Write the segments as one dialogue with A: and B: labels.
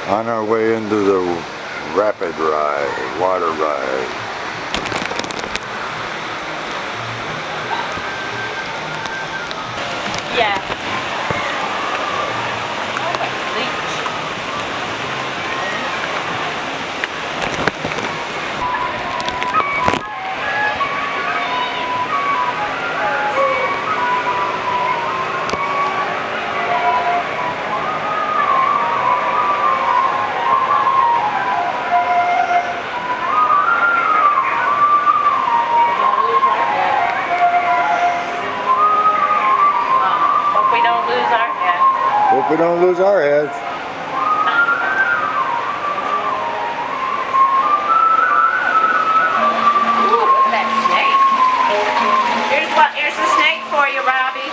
A: On our way into the rapid ride, water ride.
B: Yeah.
A: Hope we don't lose our heads.
B: Ooh, look at that snake. Here's the snake for you, Robbie.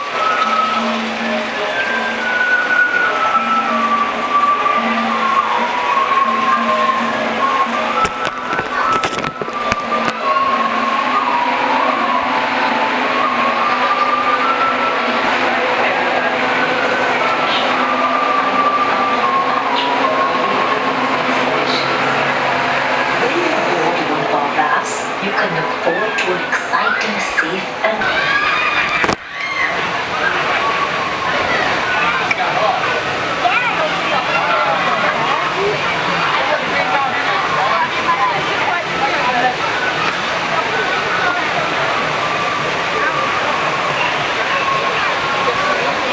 C: You can look forward to an exciting, safe and...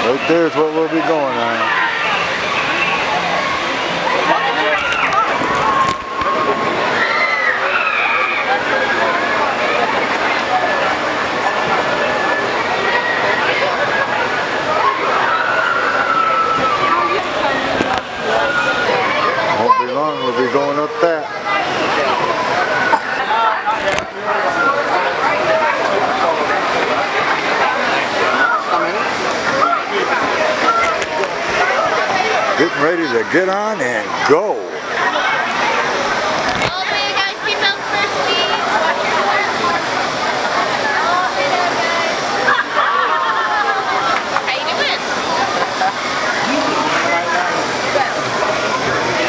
A: Right there's what we'll be going on. Won't be long, we'll be going up that. Getting ready to get on and go.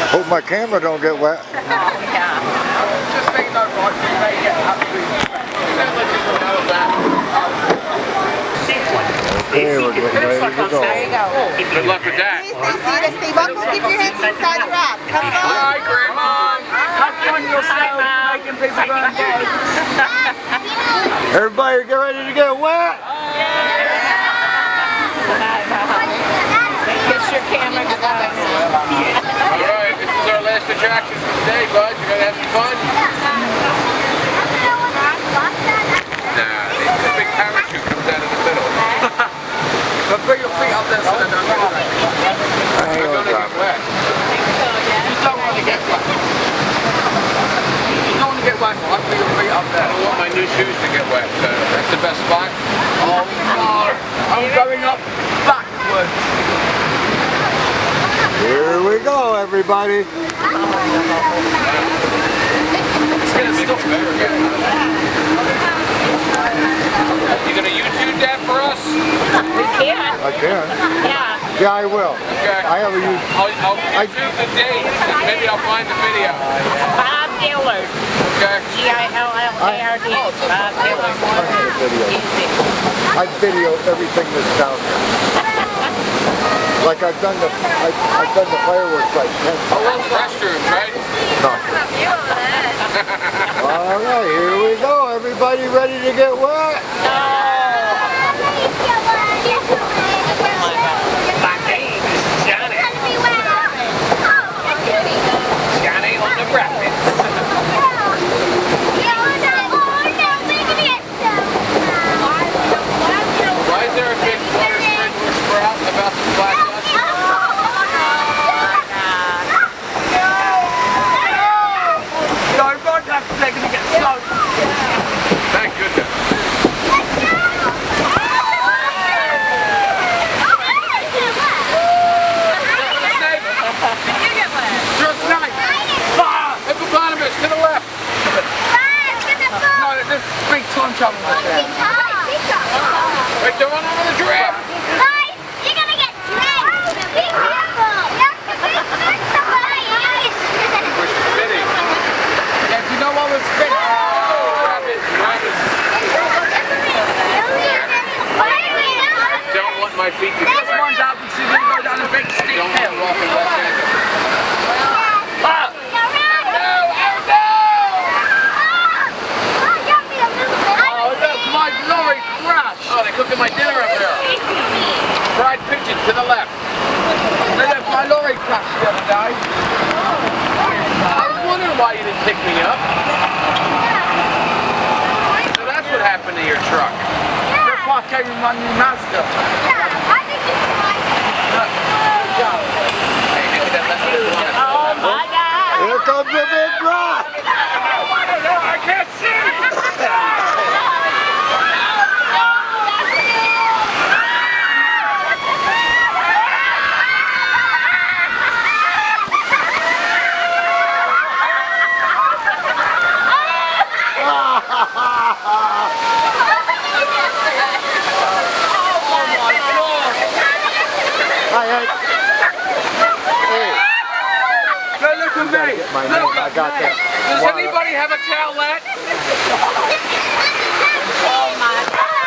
A: Hope my camera don't get wet.
D: Just think no right, you may get
A: Okay, we're getting ready to go.
B: There you go.
D: Good luck with that.
E: Steve, welcome. Keep your hands inside the wrap. Come on.
D: Hi, Grandma. Have fun yourself making people run day.
A: Everybody get ready to get wet.
B: Kiss your camera goodbye.
D: Alright, this is our last attraction for today, bud. You gonna have some fun? Nah, the big parachute comes out in the middle. But put your feet up there so they don't get wet. They're gonna get wet. You don't want to get wet. You don't want to get wet, I'll put your feet up there. I don't want my new shoes to get wet, so that's the best spot. Oh, God. I'm going up backwards.
A: Here we go, everybody.
D: It's gonna stuff better again. You gonna YouTube that for us?
B: We can.
A: I can.
B: Yeah.
A: Yeah, I will.
D: Okay.
A: I have a YouTube.
D: I'll YouTube the date and maybe I'll find the video.
B: Bob Dillard.
D: Okay.
B: G-I-L-L-A-R-D. Bob Dillard. Easy.
A: I video everything that's down there. Like I've done the fireworks like 10 times.
D: Oh, well, restrooms, right?
A: No. All right, here we go. Everybody ready to get wet?
D: Johnny on the bracket. Why is there a big water sprinkler sprout about to splash us? They're going to get soaked. Thank goodness. Wait, don't run over the giraffe.
F: Guys, you're gonna get dragged. Be careful.
D: We're spinning.
A: Yeah, do you know what was spinning?
D: Rabbit. Don't want my feet to get wet.
E: One's up and she's gonna go down a big steep
D: Don't
E: hill.
D: walk in left-handed.
E: Oh, look, my lorry crashed.
D: Oh, they're cooking my dinner up there. Fried pigeon to the left.
E: Look, my lorry crashed the other day.
D: I was wondering why you didn't pick me up. So that's what happened to your truck.
E: That's why I came in my new Mazda.
D: Hey, maybe that left foot is on it.
B: Oh my God.
A: Here comes the big drop.
D: I can't see.
E: Hey, look at me.
A: My name, I got that.
D: Does anybody have a towelette?
B: Oh my God.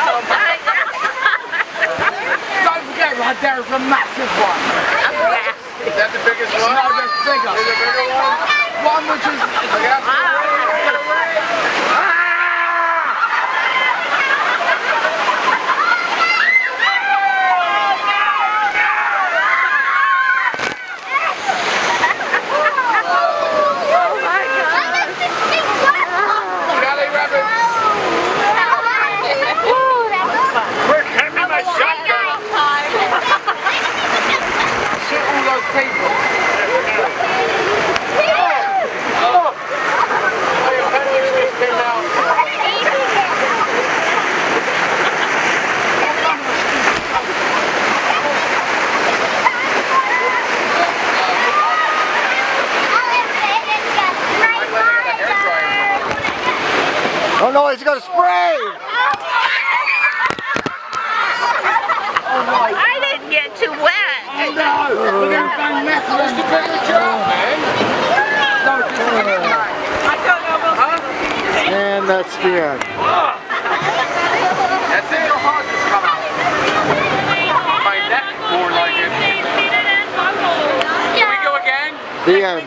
B: Oh my God.
E: Don't forget, right there is a massive one.
D: Is that the biggest one?
E: No, there's bigger.
D: There's a bigger one?
E: One which is...
D: Charlie Rabbits. Quick, hand me my shotgun.
E: Shoot all those people.
D: Oh, your appendix just came out.
A: Oh no, he's gonna spray!
B: I didn't get too wet.
E: We're going to bang mess
D: Where's the bigger job, man?
B: I don't know.
A: And that's the end.
D: That's it. Your heart just come out. My neck, more like it. Can we go again?
A: The end.